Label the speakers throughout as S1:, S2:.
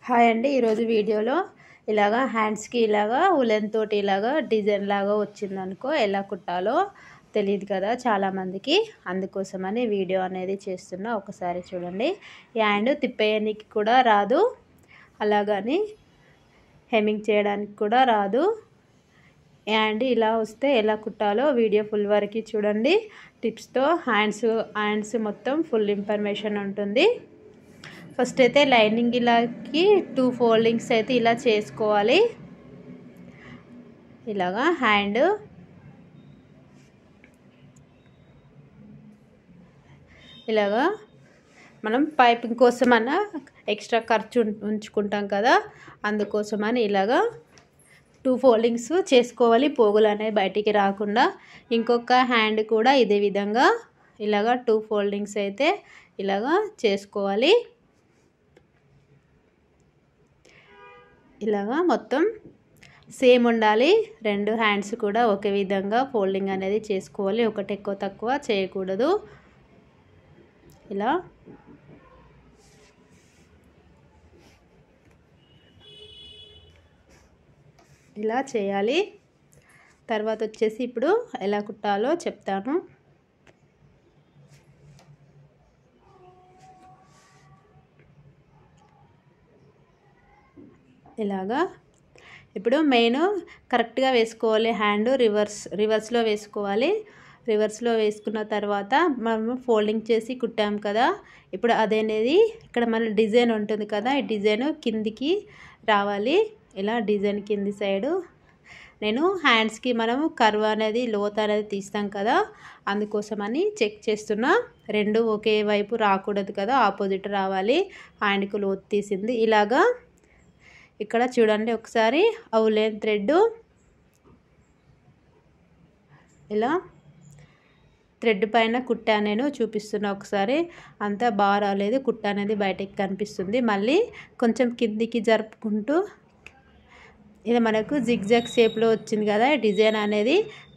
S1: Hi అండి, ఈరోజు వీడియోలో ఇలాగా హ్యాండ్స్కి ఇలాగా ఉలెన్ తోటి ఇలాగా డిజైన్ లాగా వచ్చిందనుకో ఎలా కుట్టాలో తెలియదు కదా చాలామందికి. అందుకోసమని వీడియో అనేది చేస్తున్నా. ఒకసారి చూడండి. ఈ హ్యాండ్ తిప్పేయడానికి కూడా రాదు, అలాగని హెమ్మింగ్ చేయడానికి కూడా రాదు. హ్యాండ్ ఇలా వస్తే ఎలా కుట్టాలో వీడియో ఫుల్ వరకు చూడండి. టిప్స్తో హ్యాండ్స్ మొత్తం ఫుల్ ఇన్ఫర్మేషన్ ఉంటుంది. ఫస్ట్ అయితే లైనింగ్ ఇలాకి 2 ఫోల్డింగ్స్ అయితే ఇలా చేసుకోవాలి. ఇలాగా హ్యాండ్ ఇలాగా మనం పైపింగ్ కోసమన్నా ఎక్స్ట్రా ఖర్చు ఉంచుకుంటాం కదా, అందుకోసమని ఇలాగా 2 ఫోల్డింగ్స్ చేసుకోవాలి, పోగులు అనేవి బయటికి రాకుండా. ఇంకొక హ్యాండ్ కూడా ఇదే విధంగా ఇలాగా 2 ఫోల్డింగ్స్ అయితే ఇలాగా చేసుకోవాలి. ఇలాగా మొత్తం సేమ్ ఉండాలి. 2 హ్యాండ్స్ కూడా ఒకే విధంగా ఫోల్డింగ్ అనేది చేసుకోవాలి. ఒకటి ఎక్కువ తక్కువ చేయకూడదు. ఇలా చేయాలి. తర్వాత వచ్చేసి ఇప్పుడు ఎలా కుట్టాలో చెప్తాను. ఇలాగా ఇప్పుడు మెయిన్ కరెక్ట్గా వేసుకోవాలి. హ్యాండ్ రివర్స్లో వేసుకోవాలి. రివర్స్లో వేసుకున్న తర్వాత మనం ఫోల్డింగ్ చేసి కుట్టాం కదా, ఇప్పుడు అదేనేది ఇక్కడ మన డిజైన్ ఉంటుంది కదా, ఈ డిజైన్ కిందికి రావాలి. ఇలా డిజైన్ కింది సైడు నేను హ్యాండ్స్కి మనము కర్వ్ అనేది లోత్ అనేది తీస్తాం కదా, అందుకోసమని చెక్ చేస్తున్నా. 2 ఒకే వైపు రాకూడదు కదా, ఆపోజిట్ రావాలి. హ్యాండ్కి లోత్ తీసింది ఇలాగా. ఇక్కడ చూడండి ఒకసారి ఉలెన్ థ్రెడ్ ఇలా థ్రెడ్ పైన కుట్టా నేను చూపిస్తున్నా. ఒకసారి అంతా బాగా రాలేదు, కుట్ట అనేది బయటకి కనిపిస్తుంది. మళ్ళీ కొంచెం కిందికి జరుపుకుంటూ ఇది మనకు జిగ్జాగ్ షేప్లో వచ్చింది కదా డిజైన్ అనేది.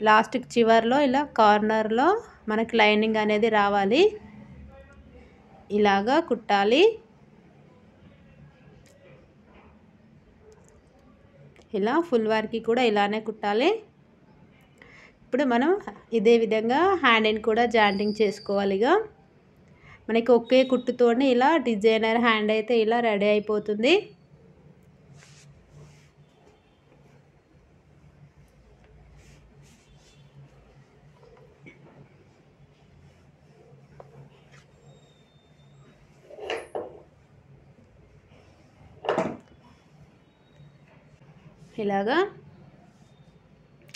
S1: లాస్ట్ చివర్లో ఇలా కార్నర్లో మనకి లైనింగ్ అనేది రావాలి. ఇలాగా కుట్టాలి. ఇలా ఫుల్ వరకు కూడా ఇలానే కుట్టాలి. ఇప్పుడు మనం ఇదే విధంగా హ్యాండ్ని కూడా జాయింటింగ్ చేసుకోవాలిగా. మనకి ఒకే కుట్టుతోనే ఇలా డిజైనర్ హ్యాండ్ అయితే ఇలా రెడీ అయిపోతుంది.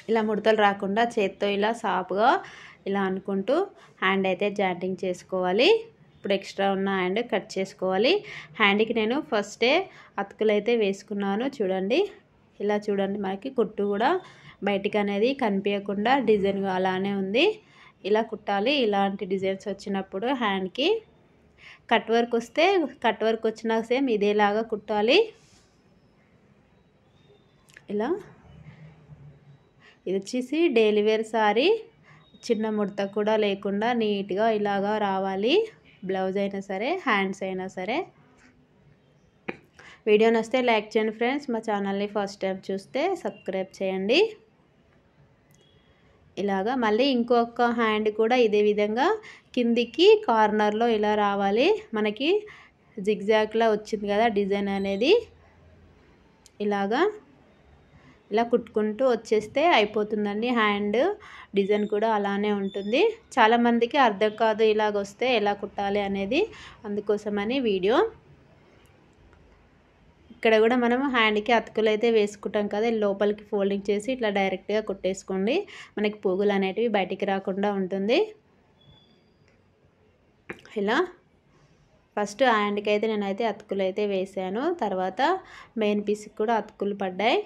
S1: ఇలా ముడతలు రాకుండా చేత్తో ఇలా సాఫ్గా ఇలా అనుకుంటూ హ్యాండ్ అయితే జాయింటింగ్ చేసుకోవాలి. ఇప్పుడు ఎక్స్ట్రా ఉన్న హ్యాండ్ కట్ చేసుకోవాలి. హ్యాండ్కి నేను ఫస్టే అతుకులు అయితే వేసుకున్నాను. చూడండి, ఇలా చూడండి, మనకి కుట్టు కూడా బయటికి అనేది కనిపించకుండా డిజైన్ అలానే ఉంది. ఇలా కుట్టాలి. ఇలాంటి డిజైన్స్ వచ్చినప్పుడు హ్యాండ్కి కట్ వర్క్ వస్తే కట్ వర్క్ వచ్చినా సేమ్ ఇదేలాగా కుట్టాలి. ఇలా ఇది వచ్చేసి డైలీ వేర్ సారీ, చిన్న ముడత కూడా లేకుండా నీట్గా ఇలాగా రావాలి. బ్లౌజ్ అయినా సరే, హ్యాండ్స్ అయినా సరే. వీడియో నచ్చితే లైక్ చేయండి ఫ్రెండ్స్. మా ఛానల్ని ఫస్ట్ టైం చూస్తే సబ్స్క్రైబ్ చేయండి. ఇలాగా మళ్ళీ ఇంకొక హ్యాండ్ కూడా ఇదే విధంగా కిందికి కార్నర్లో ఇలా రావాలి. మనకి జిగ్జాగ్లా వచ్చింది కదా డిజైన్ అనేది. ఇలా కుట్టుకుంటూ వచ్చేస్తే అయిపోతుందండి. హ్యాండ్ డిజైన్ కూడా అలానే ఉంటుంది. చాలామందికి అర్థం కాదు ఇలాగ వస్తే ఎలా కుట్టాలి అనేది, అందుకోసమని వీడియో. ఇక్కడ కూడా మనం హ్యాండ్కి అతుకులు అయితే వేసుకుంటాం కదా, లోపలికి ఫోల్డింగ్ చేసి ఇట్లా డైరెక్ట్గా కుట్టేసుకోండి. మనకి పోగులు అనేటివి బయటికి రాకుండా ఉంటుంది. ఇలా ఫస్ట్ హ్యాండ్కి అయితే నేనైతే అతుకులు అయితే వేసాను. తర్వాత మెయిన్ పీస్కి కూడా అతుకులు పడ్డాయి.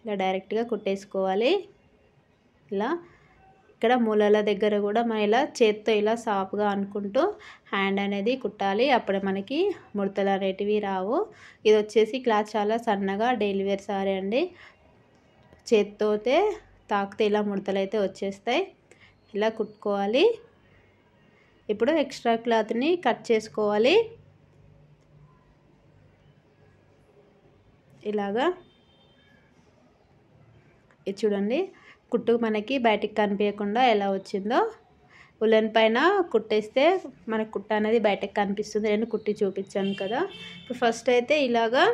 S1: ఇలా డైరెక్ట్గా కుట్టేసుకోవాలి. ఇలా ఇక్కడ మూలల దగ్గర కూడా మనం ఇలా చేత్తో ఇలా సాఫ్గా అనుకుంటూ హ్యాండ్ అనేది కుట్టాలి. అప్పుడే మనకి ముడతలు అనేటివి రావు. ఇది వచ్చేసి క్లాత్ చాలా సన్నగా డైలీ వేర్ సారీ అండి. చేత్తోతే తాకితే ఇలా ముడతలు అయితే వచ్చేస్తాయి. ఇలా కుట్టుకోవాలి. ఇప్పుడు ఎక్స్ట్రా క్లాత్ని కట్ చేసుకోవాలి. ఇలాగా ఇది చూడండి, కుట్టు మనకి బయటికి కనిపించకుండా ఎలా వచ్చిందో. ఉలెన్ పైన కుట్టేస్తే మనకు కుట్ట అనేది బయటకు కనిపిస్తుంది. నేను కుట్టి చూపించాను కదా. ఇప్పుడు ఫస్ట్ అయితే ఇలాగా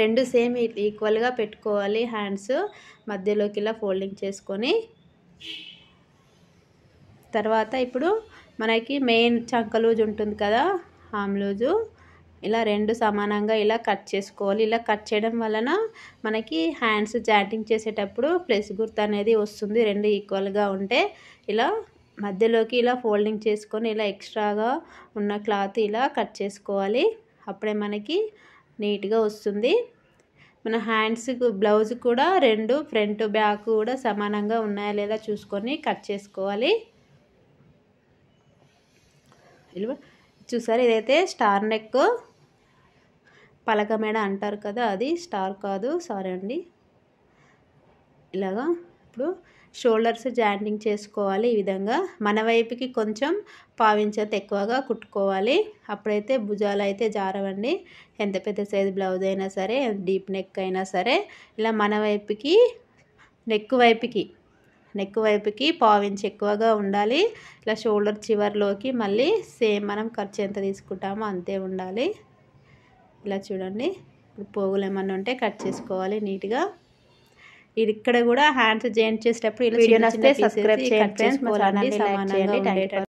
S1: 2 సేమ్ ఈక్వల్గా పెట్టుకోవాలి. హ్యాండ్స్ మధ్యలోకి ఇలా ఫోల్డింగ్ చేసుకొని, తర్వాత ఇప్పుడు మనకి మెయిన్ చంక లూజ్ ఉంటుంది కదా, ఆమ్ లూజు ఇలా 2 సమానంగా ఇలా కట్ చేసుకోవాలి. ఇలా కట్ చేయడం వలన మనకి హ్యాండ్స్ జాయింటింగ్ చేసేటప్పుడు ప్లస్ గుర్తు అనేది వస్తుంది. 2 ఈక్వల్గా ఉంటే ఇలా మధ్యలోకి ఇలా ఫోల్డింగ్ చేసుకొని ఇలా ఎక్స్ట్రాగా ఉన్న క్లాత్ ఇలా కట్ చేసుకోవాలి. అప్పుడే మనకి నీట్గా వస్తుంది. మన హ్యాండ్స్ బ్లౌజ్ కూడా 2 ఫ్రంట్ బ్యాక్ కూడా సమానంగా ఉన్నాయా లేదా చూసుకొని కట్ చేసుకోవాలి. ఇలా చూసారు, ఇదైతే స్టార్ నెక్, పలక మెడ అంటారు కదా, అది స్టార్ కాదు, సారీ అండి. ఇలాగా ఇప్పుడు షోల్డర్స్ జాయింటింగ్ చేసుకోవాలి. ఈ విధంగా మన వైపుకి కొంచెం పావించేంత ఎక్కువగా కుట్టుకోవాలి. అప్పుడైతే భుజాలు అయితే జారవండి. ఎంత పెద్ద సైజు బ్లౌజ్ అయినా సరే, డీప్ నెక్ అయినా సరే, ఇలా మన వైపుకి నెక్ వైపుకి పావించి ఎక్కువగా ఉండాలి. ఇలా షోల్డర్ చివర్లోకి మళ్ళీ సేమ్ మనం ఖర్చు ఎంత తీసుకుంటామో అంతే ఉండాలి. ఇలా చూడండి, ఇప్పుడు పోగులు ఏమన్నా ఉంటే కట్ చేసుకోవాలి నీట్గా. ఇక్కడ కూడా హ్యాండ్స్ జాయింట్ చేసేటప్పుడు ఇలా చిన్న చిన్న పీసెస్ కట్ చేసుకోవాలండి, సమానంగా ఉండేటట్టు.